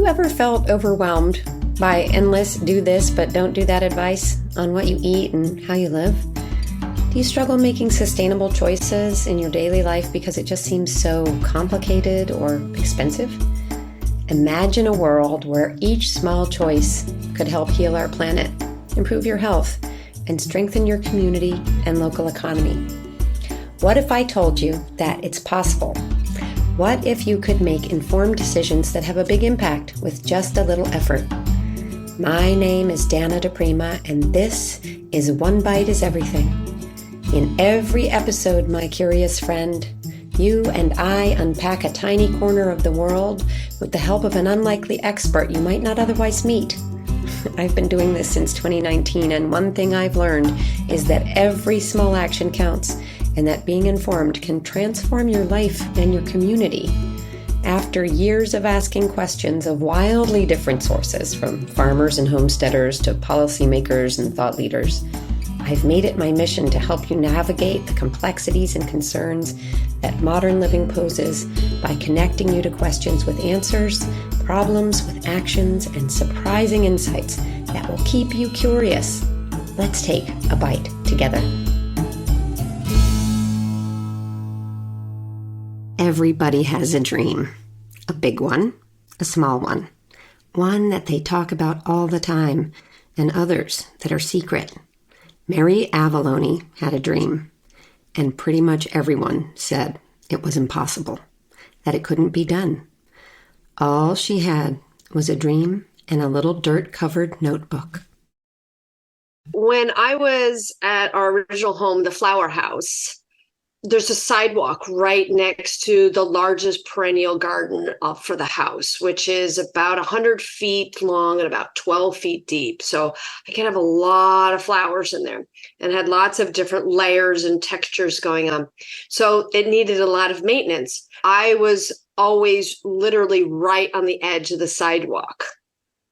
ever felt overwhelmed by endless do this but don't do that advice on what you eat and how you live? Do you struggle making sustainable choices in your daily life because it just seems so complicated or expensive? Imagine a world where each small choice could help heal our planet, improve your health, and strengthen your community and local economy. What if I told you that it's possible? What if you could make informed decisions that have a big impact with just a little effort? My name is Dana DePrima, and this is One Bite is Everything. In every episode, my curious friend, you and I unpack a tiny corner of the world with the help of an unlikely expert you might not otherwise meet. I've been doing this since 2019, and one thing I've learned is that every small action counts, and that being informed can transform your life and your community. After years of asking questions of wildly different sources, from farmers and homesteaders to policymakers and thought leaders, I've made it my mission to help you navigate the complexities and concerns that modern living poses by connecting you to questions with answers, problems with actions, and surprising insights that will keep you curious. Let's take a bite together. Everybody has a dream. A big one, a small one that they talk about all the time, and others that are secret. Merrie Avalone had a dream, and pretty much everyone said it was impossible, that it couldn't be done. All she had was a dream and a little dirt-covered notebook. When I was at our original home, the flower house, there's a sidewalk right next to the largest perennial garden up for the house, which is about 100 feet long and about 12 feet deep. So I can have a lot of flowers in there, and had lots of different layers and textures going on. So it needed a lot of maintenance. I was always literally right on the edge of the sidewalk,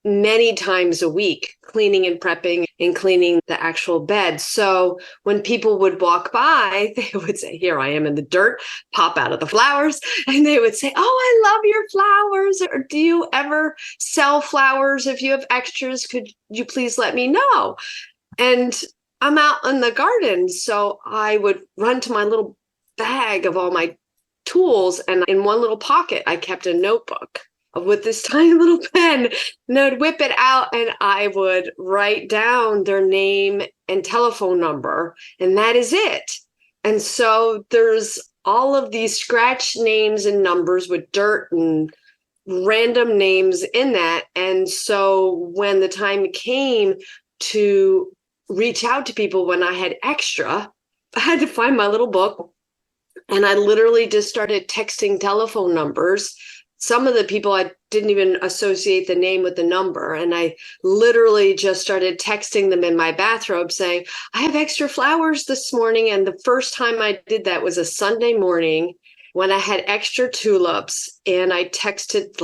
many times a week, cleaning and prepping and cleaning the actual bed. So when people would walk by, they would say, here I am in the dirt, pop out of the flowers. And they would say, oh, I love your flowers. Or do you ever sell flowers? If you have extras, could you please let me know? And I'm out in the garden. So I would run to my little bag of all my tools. And in one little pocket, I kept a notebook with this tiny little pen, and I'd whip it out and I would write down their name and telephone number, and that is it. And so there's all of these scratch names and numbers with dirt and random names in that. And so when the time came to reach out to people when I had extra, I had to find my little book, and I literally just started texting telephone numbers. Some of the people I didn't even associate the name with the number. And I literally just started texting them in my bathrobe saying, I have extra flowers this morning. And the first time I did that was a Sunday morning when I had extra tulips. And I texted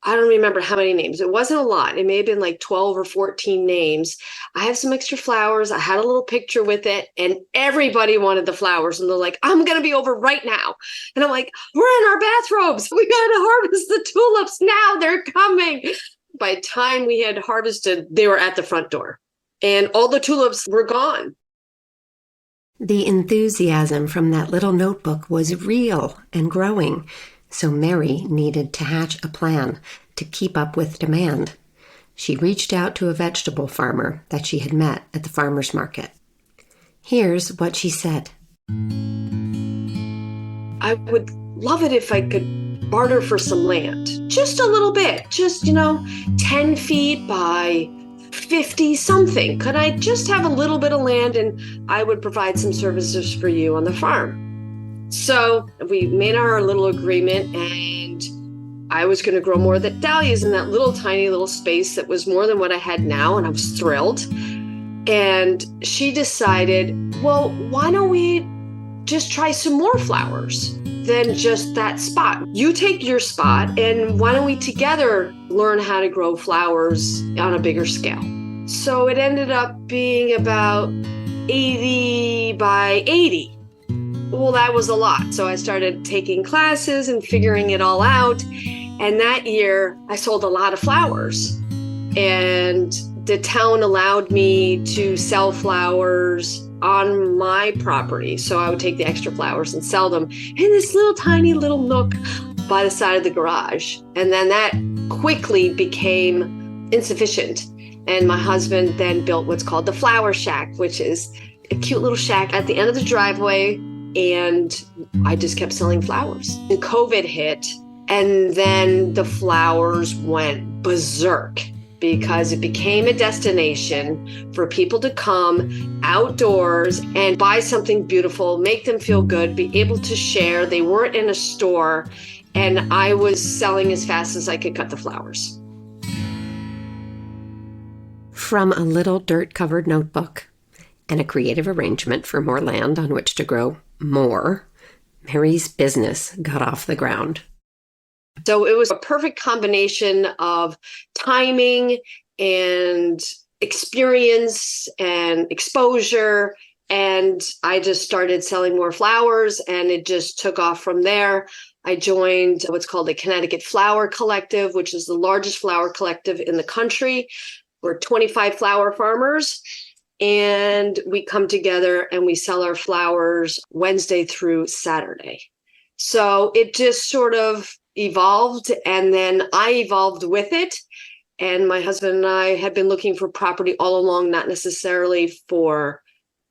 I don't remember how many names. It wasn't a lot. It may have been 12 or 14 names. I have some extra flowers. I had a little picture with it, and everybody wanted the flowers. And they're like, I'm going to be over right now. And I'm like, we're in our bathrobes. We got to harvest the tulips now. They're coming. By the time we had harvested, they were at the front door, and all the tulips were gone. The enthusiasm from that little notebook was real and growing. So Merrie needed to hatch a plan to keep up with demand. She reached out to a vegetable farmer that she had met at the farmer's market. Here's what she said. I would love it if I could barter for some land. Just a little bit. Just, 10 feet by 50 something. Could I just have a little bit of land, and I would provide some services for you on the farm? So we made our little agreement, and I was going to grow more of the dahlias in that little tiny little space that was more than what I had now, and I was thrilled. And she decided, well, why don't we just try some more flowers than just that spot? You take your spot, and why don't we together learn how to grow flowers on a bigger scale? So it ended up being about 80 by 80. Well, that was a lot. So I started taking classes and figuring it all out. And that year, I sold a lot of flowers. And the town allowed me to sell flowers on my property. So I would take the extra flowers and sell them in this little tiny little nook by the side of the garage. And then that quickly became insufficient. And my husband then built what's called the flower shack, which is a cute little shack at the end of the driveway. And I just kept selling flowers. And COVID hit, and then the flowers went berserk because it became a destination for people to come outdoors and buy something beautiful, make them feel good, be able to share. They weren't in a store, and I was selling as fast as I could cut the flowers. From a little dirt-covered notebook and a creative arrangement for more land on which to grow more, Merrie's business got off the ground. So it was a perfect combination of timing and experience and exposure. And I just started selling more flowers, and it just took off from there. I joined what's called the Connecticut Flower Collective, which is the largest flower collective in the country. We're 25 flower farmers, and we come together and we sell our flowers Wednesday through Saturday. So it just sort of evolved, and then I evolved with it. And my husband and I had been looking for property all along, not necessarily for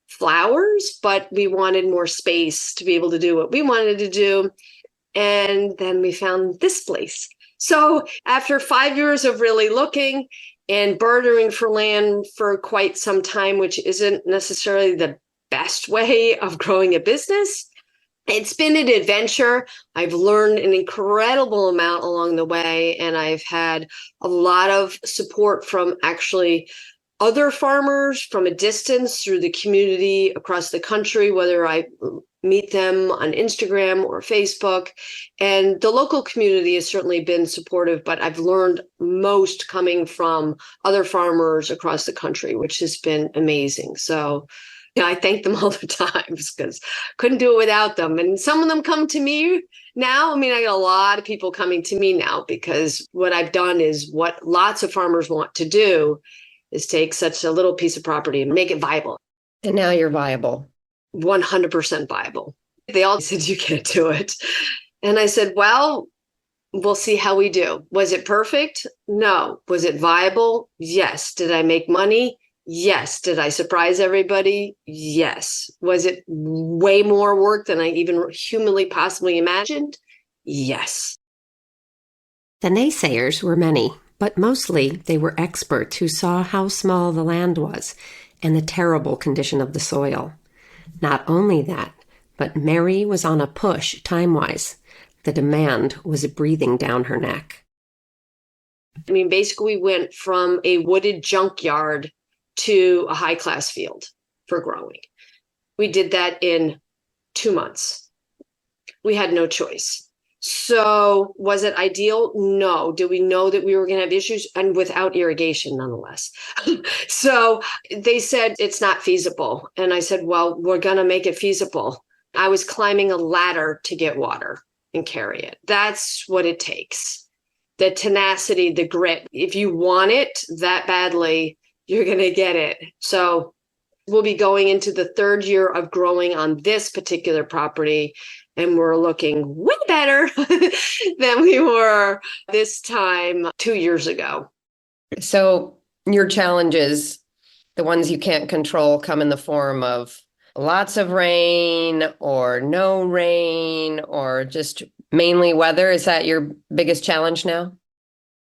flowers, but we wanted more space to be able to do what we wanted to do. And then we found this place. So after 5 years of really looking and bartering for land for quite some time, which isn't necessarily the best way of growing a business, it's been an adventure. I've learned an incredible amount along the way, and I've had a lot of support from actually other farmers from a distance through the community across the country, whether I meet them on Instagram or Facebook. And the local community has certainly been supportive, but I've learned most coming from other farmers across the country, which has been amazing. So I thank them all the time because couldn't do it without them. And some of them come to me now. I mean, I got a lot of people coming to me now because what I've done is what lots of farmers want to do is take such a little piece of property and make it viable. And now you're viable. 100% viable. They all said, you can't do it. And I said, well, we'll see how we do. Was it perfect? No. Was it viable? Yes. Did I make money? Yes. Did I surprise everybody? Yes. Was it way more work than I even humanly possibly imagined? Yes. The naysayers were many, but mostly they were experts who saw how small the land was and the terrible condition of the soil. Not only that, but Merrie was on a push time-wise. The demand was breathing down her neck. I mean, basically we went from a wooded junkyard to a high-class field for growing. We did that in 2 months. We had no choice. So was it ideal? No. Did we know that we were going to have issues? And without irrigation, nonetheless. So they said, it's not feasible. And I said, well, we're going to make it feasible. I was climbing a ladder to get water and carry it. That's what it takes. The tenacity, the grit. If you want it that badly, you're going to get it. So we'll be going into the 3rd year of growing on this particular property, and we're looking way better than we were this time 2 years ago. So your challenges, the ones you can't control, come in the form of lots of rain or no rain or just mainly weather. Is that your biggest challenge now?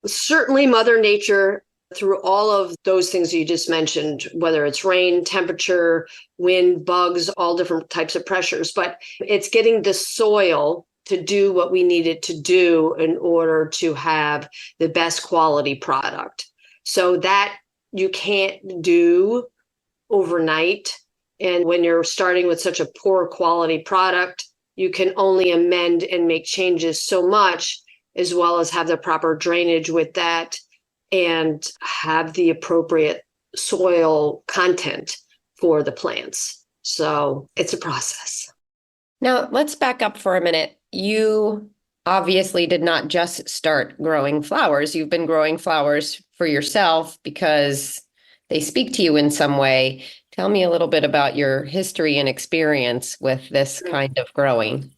Certainly Mother Nature, through all of those things you just mentioned, whether it's rain, temperature, wind, bugs, all different types of pressures, but it's getting the soil to do what we need it to do in order to have the best quality product. So that you can't do overnight. And when you're starting with such a poor quality product, you can only amend and make changes so much, as well as have the proper drainage with that and have the appropriate soil content for the plants. So it's a process. Now, let's back up for a minute. You obviously did not just start growing flowers. You've been growing flowers for yourself because they speak to you in some way. Tell me a little bit about your history and experience with this kind of growing.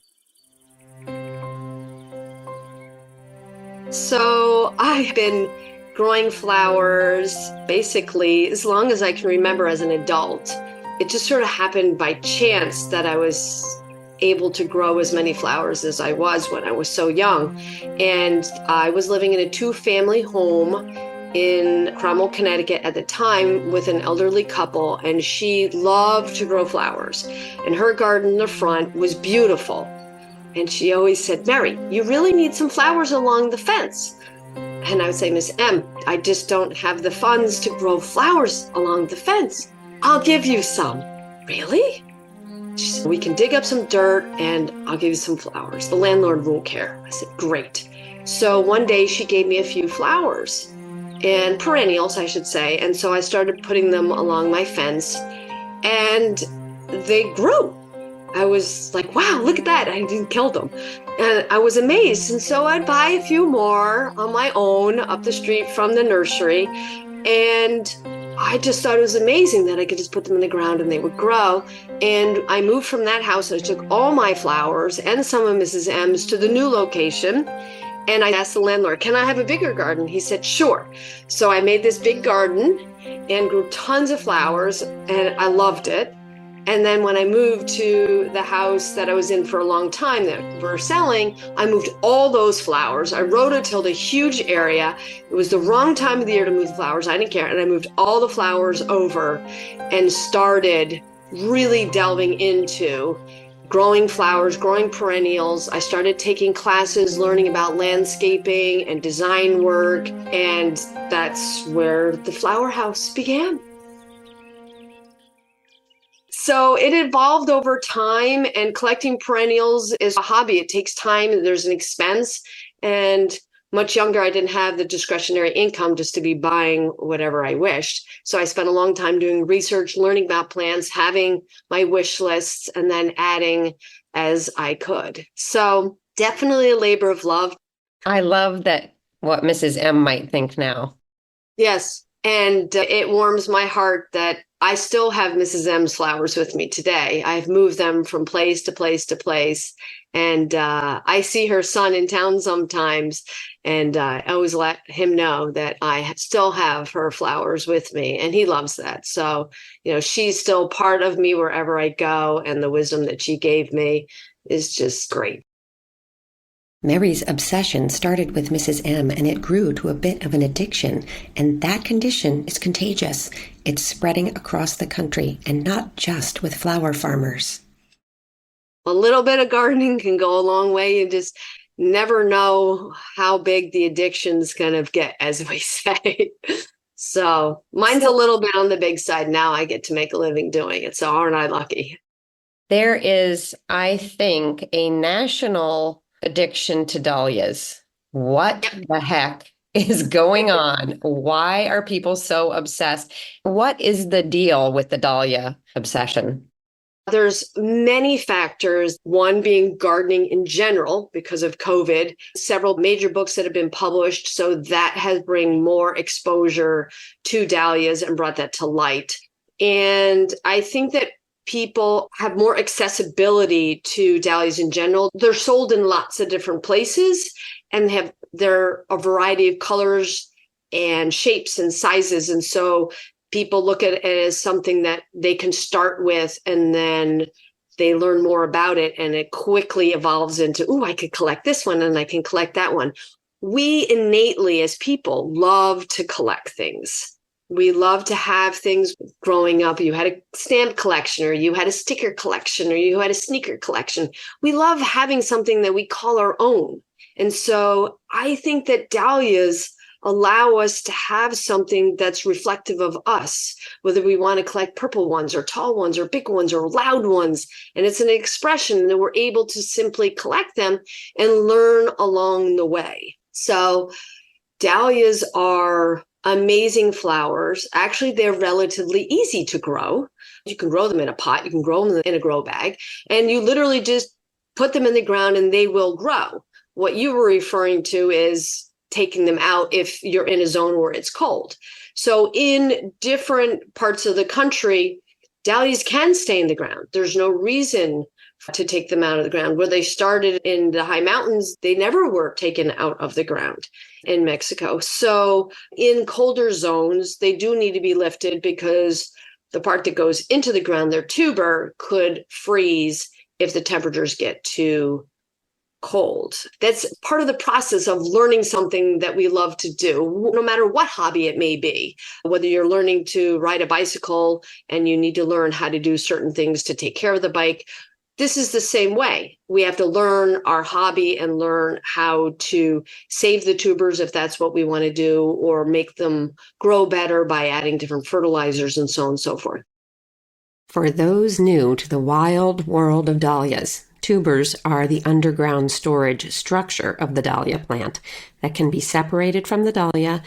So I've been growing flowers basically as long as I can remember as an adult. It just sort of happened by chance that I was able to grow as many flowers as I was when I was so young. And I was living in a two-family home in Cromwell, Connecticut at the time with an elderly couple, and she loved to grow flowers. And her garden in the front was beautiful. And she always said, Merrie, you really need some flowers along the fence. And I would say, Miss M, I just don't have the funds to grow flowers along the fence. I'll give you some. Really? She said, we can dig up some dirt and I'll give you some flowers. The landlord won't care. I said, great. So one day she gave me a few flowers, and perennials, I should say. And so I started putting them along my fence, and they grew. I was like, wow, look at that. I didn't kill them. And I was amazed. And so I'd buy a few more on my own up the street from the nursery. And I just thought it was amazing that I could just put them in the ground and they would grow. And I moved from that house. I took all my flowers and some of Mrs. M's to the new location. And I asked the landlord, can I have a bigger garden? He said, sure. So I made this big garden and grew tons of flowers, and I loved it. And then when I moved to the house that I was in for a long time that we're selling, I moved all those flowers. I rototilled a huge area. It was the wrong time of the year to move the flowers. I didn't care. And I moved all the flowers over and started really delving into growing flowers, growing perennials. I started taking classes, learning about landscaping and design work. And that's where the flower house began. So it evolved over time, and collecting perennials is a hobby. It takes time. There's an expense. And much younger, I didn't have the discretionary income just to be buying whatever I wished. So I spent a long time doing research, learning about plants, having my wish lists, and then adding as I could. So definitely a labor of love. I love that what Mrs. M might think now. Yes. And it warms my heart that I still have Mrs. M's flowers with me today. I've moved them from place to place to place. And I see her son in town sometimes. And I always let him know that I still have her flowers with me. And he loves that. So, she's still part of me wherever I go. And the wisdom that she gave me is just great. Merrie's obsession started with Mrs. M, and it grew to a bit of an addiction. And that condition is contagious. It's spreading across the country, and not just with flower farmers. A little bit of gardening can go a long way. You just never know how big the addiction's going to get, as we say. So mine's a little bit on the big side. Now I get to make a living doing it. So aren't I lucky? There is, I think, a national addiction to dahlias. What the heck is going on? Why are people so obsessed? What is the deal with the dahlia obsession? There's many factors, one being gardening in general because of COVID, several major books that have been published. So that has bring more exposure to dahlias and brought that to light. And I think that people have more accessibility to dahlias in general. They're sold in lots of different places and they're a variety of colors and shapes and sizes. And so people look at it as something that they can start with, and then they learn more about it, and it quickly evolves into, I could collect this one and I can collect that one. We innately as people love to collect things. We love to have things. Growing up, you had a stamp collection, or you had a sticker collection, or you had a sneaker collection. We love having something that we call our own. And so I think that dahlias allow us to have something that's reflective of us, whether we want to collect purple ones or tall ones or big ones or loud ones. And it's an expression that we're able to simply collect them and learn along the way. So dahlias are amazing flowers. Actually, they're relatively easy to grow. You can grow them in a pot, you can grow them in a grow bag, and you literally just put them in the ground and they will grow. What you were referring to is taking them out if you're in a zone where it's cold. So in different parts of the country, dahlias can stay in the ground. There's no reason to take them out of the ground. Where they started in the high mountains, they never were taken out of the ground in Mexico. So in colder zones, they do need to be lifted because the part that goes into the ground, their tuber, could freeze if the temperatures get too cold. That's part of the process of learning something that we love to do, no matter what hobby it may be. Whether you're learning to ride a bicycle and you need to learn how to do certain things to take care of the bike, this is the same way. We have to learn our hobby and learn how to save the tubers if that's what we want to do, or make them grow better by adding different fertilizers and so on and so forth. For those new to the wild world of dahlias, tubers are the underground storage structure of the dahlia plant that can be separated from the dahlia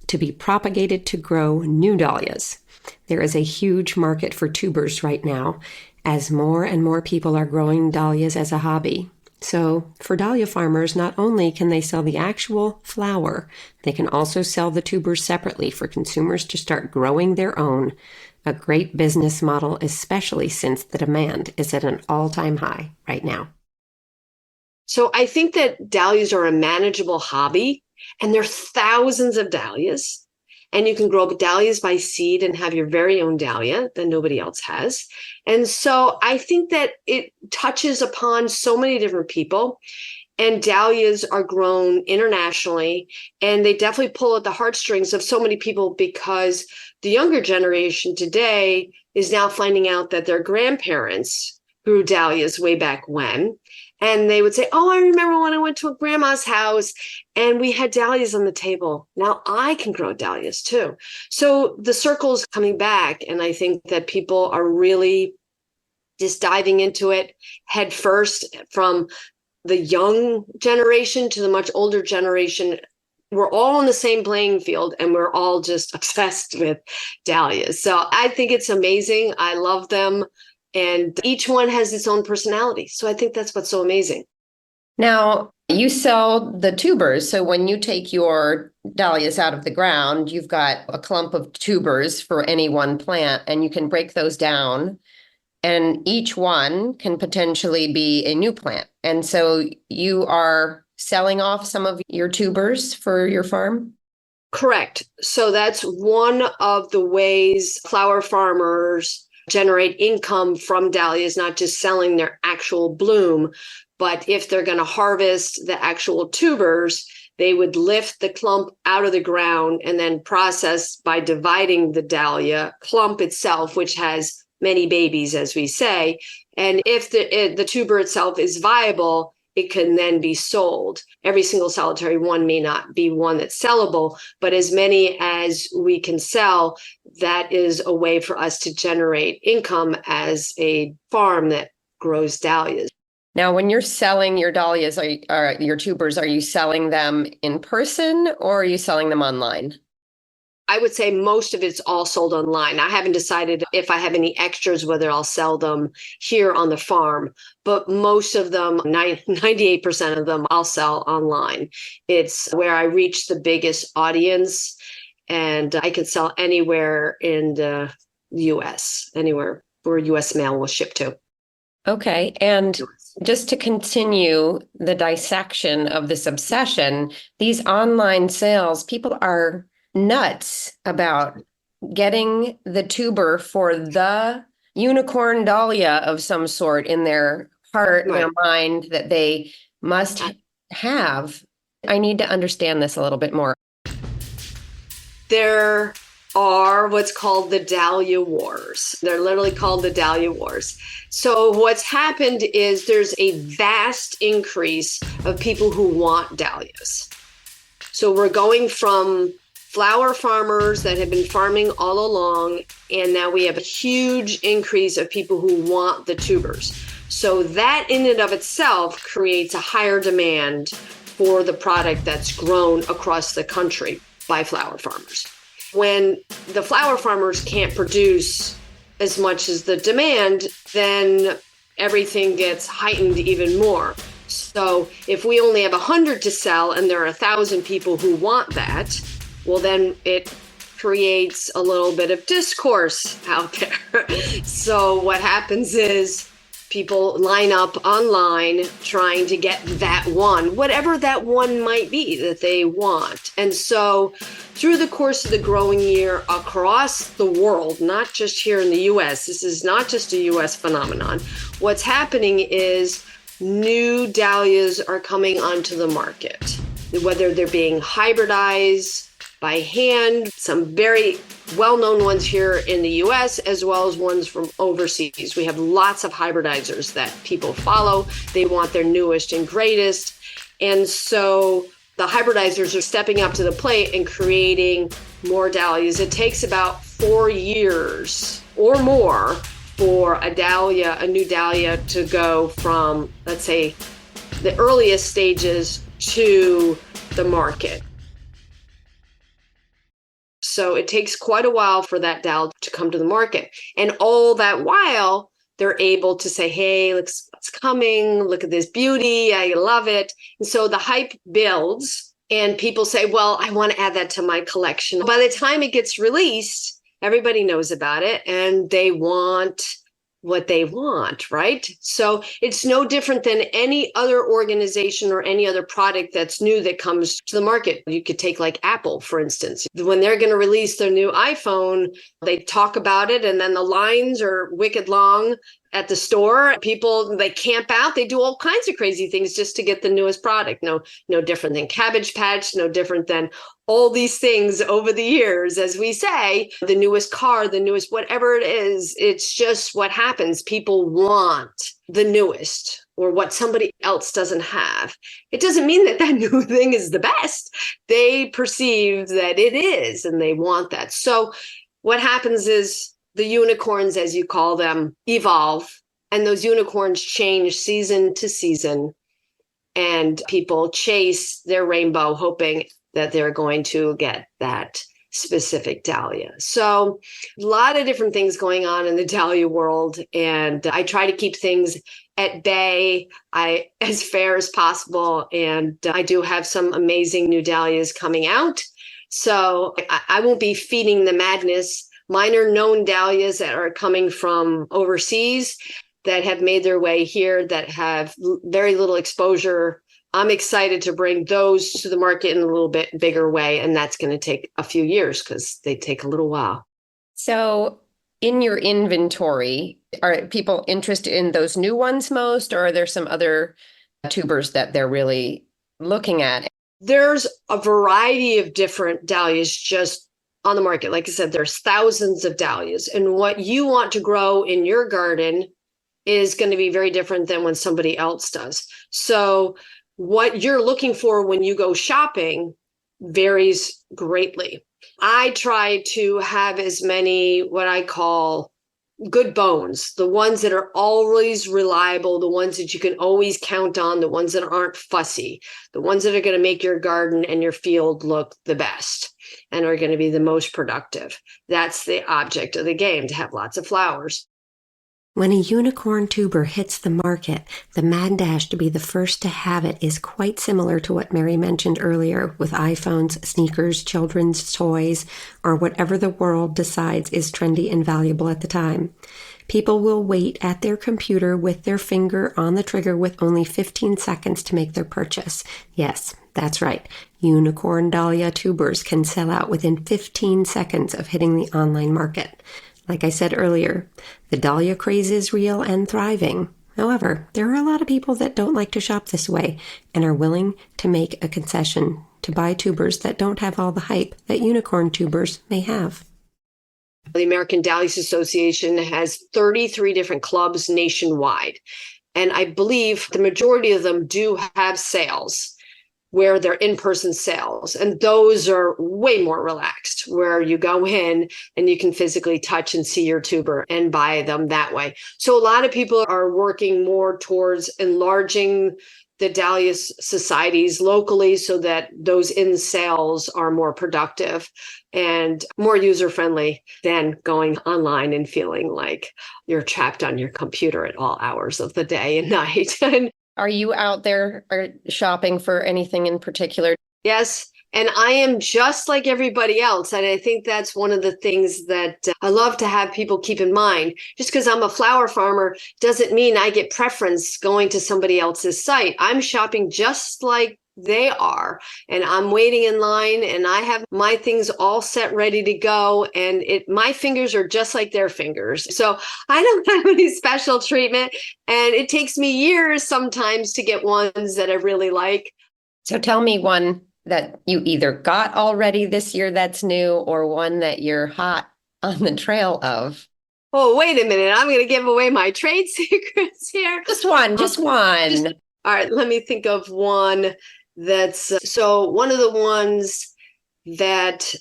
to be propagated to grow new dahlias. There is a huge market for tubers right now, as more and more people are growing dahlias as a hobby. So for dahlia farmers, not only can they sell the actual flower, they can also sell the tubers separately for consumers to start growing their own. A great business model, especially since the demand is at an all-time high right now. So I think that dahlias are a manageable hobby, and there are thousands of dahlias. And you can grow dahlias by seed and have your very own dahlia that nobody else has. And so I think that it touches upon so many different people. And dahlias are grown internationally, and they definitely pull at the heartstrings of so many people, because the younger generation today is now finding out that their grandparents grew dahlias way back when. And they would say, oh, I remember when I went to a grandma's house and we had dahlias on the table. Now I can grow dahlias too. So the circle's coming back. And I think that people are really just diving into it head first, from the young generation to the much older generation. We're all on the same playing field, and we're all just obsessed with dahlias. So I think it's amazing. I love them. And each one has its own personality. So I think that's what's so amazing. Now, you sell the tubers. So when you take your dahlias out of the ground, you've got a clump of tubers for any one plant, and you can break those down. And each one can potentially be a new plant. And so you are selling off some of your tubers for your farm? Correct. So that's one of the ways flower farmers generate income from dahlias, not just selling their actual bloom, but if they're going to harvest the actual tubers, they would lift the clump out of the ground and then process by dividing the dahlia clump itself, which has many babies, as we say. And if the tuber itself is viable, it can then be sold. Every single solitary one may not be one that's sellable, but as many as we can sell, that is a way for us to generate income as a farm that grows dahlias. Now, when you're selling your dahlias, or your tubers, are you selling them in person or are you selling them online? I would say most of it's all sold online. I haven't decided if I have any extras, whether I'll sell them here on the farm, but most of them, 98% of them, I'll sell online. It's where I reach the biggest audience, and I can sell anywhere in the US, anywhere where US mail will ship to. Okay. And just to continue the dissection of this obsession, these online sales, people are nuts about getting the tuber for the unicorn dahlia of some sort in their heart, right, their mind, that they must have. I need to understand this a little bit more. There are what's called the Dahlia Wars. They're literally called the Dahlia Wars. So what's happened is there's a vast increase of people who want dahlias. So we're going from flower farmers that have been farming all along, and now we have a huge increase of people who want the tubers. So that in and of itself creates a higher demand for the product that's grown across the country by flower farmers. When the flower farmers can't produce as much as the demand, then everything gets heightened even more. So if we only have 100 to sell and there are 1,000 people who want that, well, then it creates a little bit of discourse out there. So what happens is people line up online trying to get that one, whatever that one might be that they want. And so through the course of the growing year across the world, not just here in the US, this is not just a US phenomenon. What's happening is new dahlias are coming onto the market, whether they're being hybridized by hand, some very well-known ones here in the US, as well as ones from overseas. We have lots of hybridizers that people follow. They want their newest and greatest. And so the hybridizers are stepping up to the plate and creating more dahlias. It takes about 4 years or more for a dahlia, a new dahlia, to go from, let's say, the earliest stages to the market. So it takes quite a while for that dahlia to come to the market. And all that while, they're able to say, hey, look what's coming. Look at this beauty. I love it. And so the hype builds and people say, well, I want to add that to my collection. By the time it gets released, everybody knows about it and they want what they want, right? So it's no different than any other organization or any other product that's new that comes to the market. You could take like Apple, for instance. When they're going to release their new iPhone, they talk about it and then the lines are wicked long at the store. People, they camp out. They do all kinds of crazy things just to get the newest product. No different than Cabbage Patch, no different than all these things over the years. As we say, the newest car, the newest whatever it is, it's just what happens. People want the newest or what somebody else doesn't have. It doesn't mean that that new thing is the best. They perceive that it is and they want that. So what happens is the unicorns, as you call them, evolve, and those unicorns change season to season, and people chase their rainbow hoping that they're going to get that specific dahlia. So a lot of different things going on in the dahlia world, and I try to keep things at bay, as fair as possible, and I do have some amazing new dahlias coming out. So I won't be feeding the madness. Mine are known dahlias that are coming from overseas that have made their way here that have very little exposure. I'm excited to bring those to the market in a little bit bigger way. And that's going to take a few years because they take a little while. So in your inventory, are people interested in those new ones most, or are there some other tubers that they're really looking at? There's a variety of different dahlias just on the market. Like I said, there's thousands of dahlias, and what you want to grow in your garden is going to be very different than when somebody else does. So what you're looking for when you go shopping varies greatly. I try to have as many what I call good bones, the ones that are always reliable, the ones that you can always count on, the ones that aren't fussy, the ones that are going to make your garden and your field look the best and are going to be the most productive. That's the object of the game, to have lots of flowers. When a unicorn tuber hits the market, the mad dash to be the first to have it is quite similar to what Merrie mentioned earlier with iPhones, sneakers, children's toys, or whatever the world decides is trendy and valuable at the time. People will wait at their computer with their finger on the trigger with only 15 seconds to make their purchase. Yes, that's right. Unicorn dahlia tubers can sell out within 15 seconds of hitting the online market. Like I said earlier, the dahlia craze is real and thriving. However, there are a lot of people that don't like to shop this way and are willing to make a concession to buy tubers that don't have all the hype that unicorn tubers may have. The American Dahlias Association has 33 different clubs nationwide. And I believe the majority of them do have sales where they're in-person sales. And those are way more relaxed, where you go in and you can physically touch and see your tuber and buy them that way. So a lot of people are working more towards enlarging the dahlia societies locally so that those in sales are more productive and more user-friendly than going online and feeling like you're trapped on your computer at all hours of the day and night. And Are you out there shopping for anything in particular? Yes. And I am just like everybody else. And I think that's one of the things that I love to have people keep in mind. Just because I'm a flower farmer doesn't mean I get preference going to somebody else's site. I'm shopping just like they are, and I'm waiting in line, and I have my things all set ready to go, and my fingers are just like their fingers. So I don't have any special treatment, and it takes me years sometimes to get ones that I really like. So tell me one that you either got already this year that's new, or one that you're hot on the trail of. Oh, wait a minute. I'm going to give away my trade secrets here. Just one. All right, let me think of one that's so one of the ones that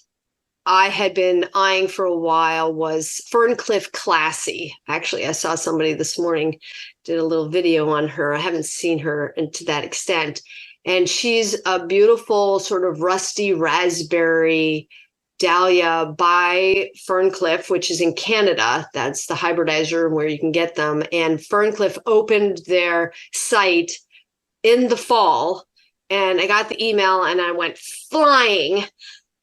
I had been eyeing for a while was Ferncliff Classy. Actually, I saw somebody this morning did a little video on her. I haven't seen her to that extent. And she's a beautiful sort of rusty raspberry Dahlia by Ferncliff, which is in Canada. That's the hybridizer where you can get them. And Ferncliff opened their site in the fall. And I got the email and I went flying.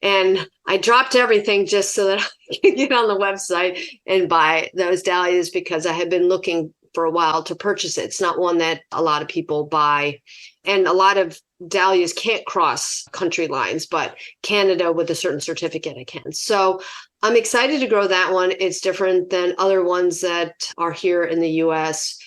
And I dropped everything just so that I could get on the website and buy those dahlias because I had been looking for a while to purchase it. It's not one that a lot of people buy. And a lot of dahlias can't cross country lines, but Canada with a certain certificate I can. So I'm excited to grow that one. It's different than other ones that are here in the US.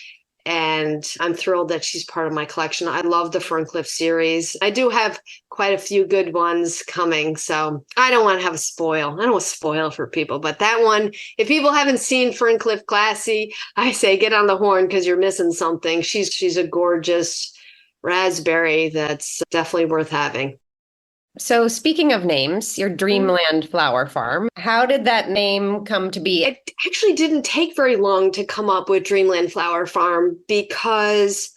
And I'm thrilled that she's part of my collection. I love the Ferncliff series. I do have quite a few good ones coming. So I don't want to have a spoil. I don't want to spoil for people. But that one, if people haven't seen Ferncliff Classy, I say get on the horn because you're missing something. She's a gorgeous raspberry that's definitely worth having. So speaking of names, your Dreamland flower farm, how did that name come to be? It actually didn't take very long to come up with Dreamland Flower Farm because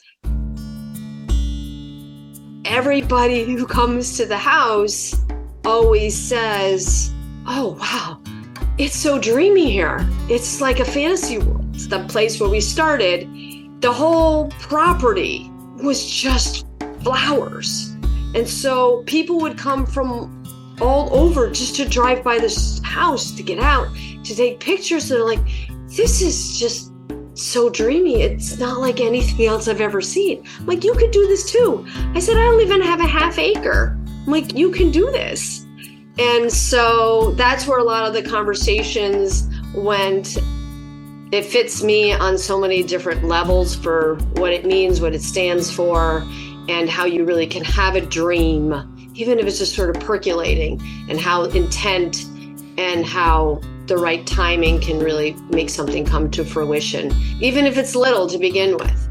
everybody who comes to the house always says, oh, wow, it's so dreamy here. It's like a fantasy world. The place where we started, the whole property was just flowers. And so people would come from all over just to drive by this house, to get out, to take pictures. They're like, this is just so dreamy. It's not like anything else I've ever seen. I'm like, you could do this too. I said, I don't even have a half acre. I'm like, you can do this. And so that's where a lot of the conversations went. It fits me on so many different levels for what it means, what it stands for, and how you really can have a dream, even if it's just sort of percolating, and how intent and how the right timing can really make something come to fruition, even if it's little to begin with.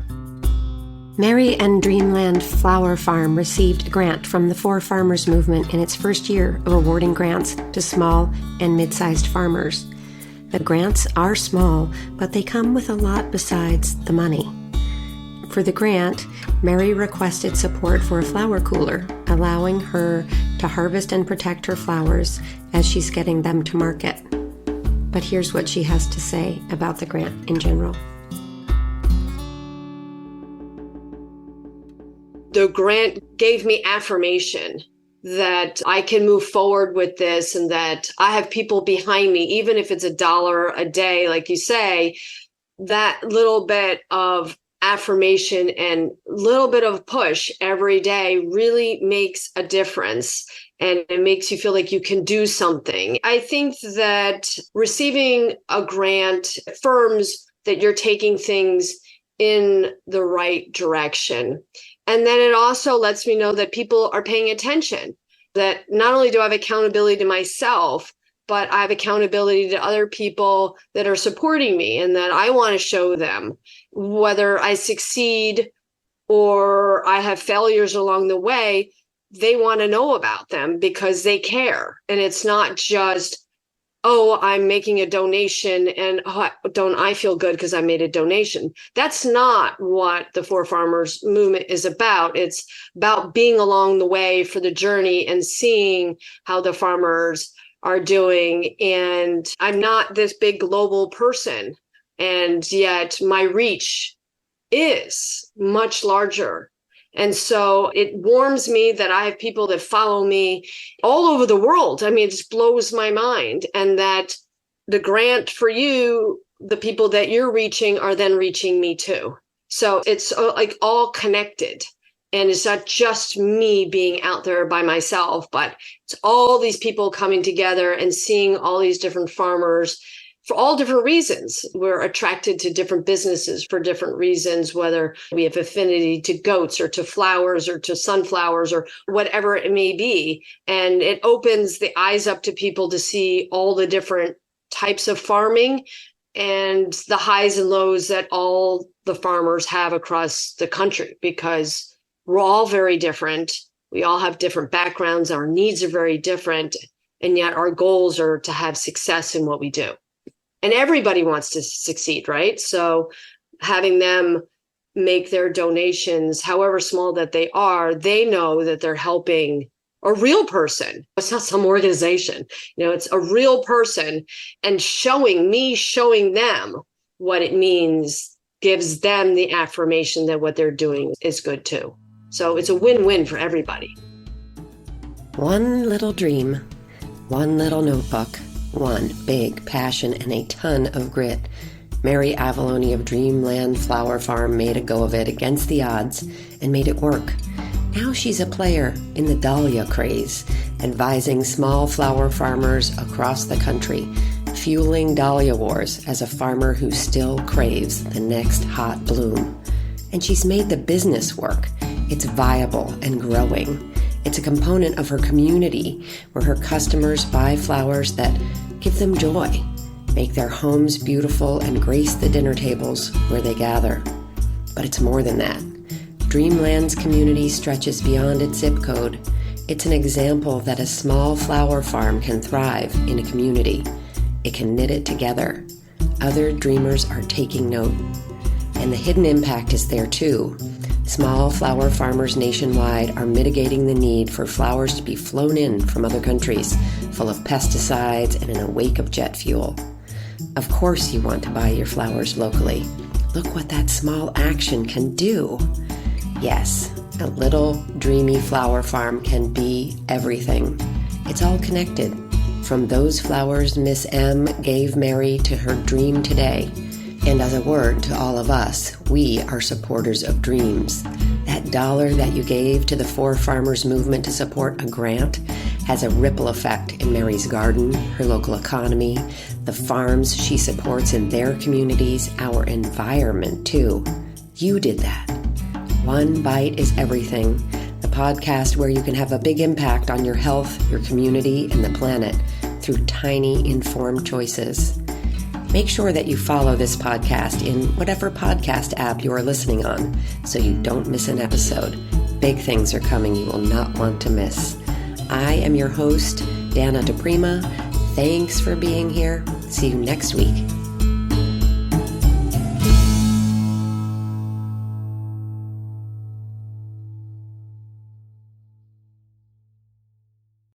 Merrie and Dreamland Flower Farm received a grant from the Four Farmers Movement in its first year of awarding grants to small and mid-sized farmers. The grants are small, but they come with a lot besides the money. For the grant, Merrie requested support for a flower cooler, allowing her to harvest and protect her flowers as she's getting them to market. But here's what she has to say about the grant in general. The grant gave me affirmation that I can move forward with this and that I have people behind me, even if it's $1 a day, like you say. That little bit of affirmation and little bit of push every day really makes a difference, and it makes you feel like you can do something. I think that receiving a grant affirms that you're taking things in the right direction. And then it also lets me know that people are paying attention, that not only do I have accountability to myself, but I have accountability to other people that are supporting me, and that I want to show them, whether I succeed or I have failures along the way, they want to know about them because they care. And it's not just, oh, I'm making a donation and don't I feel good because I made a donation. That's not what the Four Farmers Movement is about. It's about being along the way for the journey and seeing how the farmers are doing. And I'm not this big global person, and yet my reach is much larger. And so it warms me that I have people that follow me all over the world. I mean, it just blows my mind. And that the grant for you, the people that you're reaching are then reaching me too. So it's like all connected. And it's not just me being out there by myself, but it's all these people coming together and seeing all these different farmers for all different reasons. We're attracted to different businesses for different reasons, whether we have affinity to goats or to flowers or to sunflowers or whatever it may be. And it opens the eyes up to people to see all the different types of farming and the highs and lows that all the farmers have across the country, because we're all very different. We all have different backgrounds. Our needs are very different. And yet our goals are to have success in what we do. And everybody wants to succeed, right? So having them make their donations, however small that they are, they know that they're helping a real person. It's not some organization, it's a real person, and showing them what it means gives them the affirmation that what they're doing is good too. So it's a win-win for everybody. One little dream, one little notebook, one big passion, and a ton of grit. Merrie Avalone of Dreamland Flower Farm made a go of it against the odds and made it work. Now she's a player in the Dahlia craze, advising small flower farmers across the country, fueling dahlia wars as a farmer who still craves the next hot bloom. And she's made the business work. It's viable and growing. It's a component of her community where her customers buy flowers that give them joy, make their homes beautiful, and grace the dinner tables where they gather. But it's more than that. Dreamland's community stretches beyond its zip code. It's an example that a small flower farm can thrive in a community. It can knit it together. Other dreamers are taking note. And the hidden impact is there too. Small flower farmers nationwide are mitigating the need for flowers to be flown in from other countries, full of pesticides and in a wake of jet fuel. Of course you want to buy your flowers locally. Look what that small action can do. Yes, a little dreamy flower farm can be everything. It's all connected. From those flowers Miss M gave Merrie to her dream today. And as a word to all of us, we are supporters of dreams. That $1 that you gave to the 4 Farmers movement to support a grant has a ripple effect in Merrie's garden, her local economy, the farms she supports in their communities, our environment too. You did that. One Bite is Everything, the podcast where you can have a big impact on your health, your community, and the planet through tiny, informed choices. Make sure that you follow this podcast in whatever podcast app you are listening on so you don't miss an episode. Big things are coming you will not want to miss. I am your host, Dana DePrima. Thanks for being here. See you next week.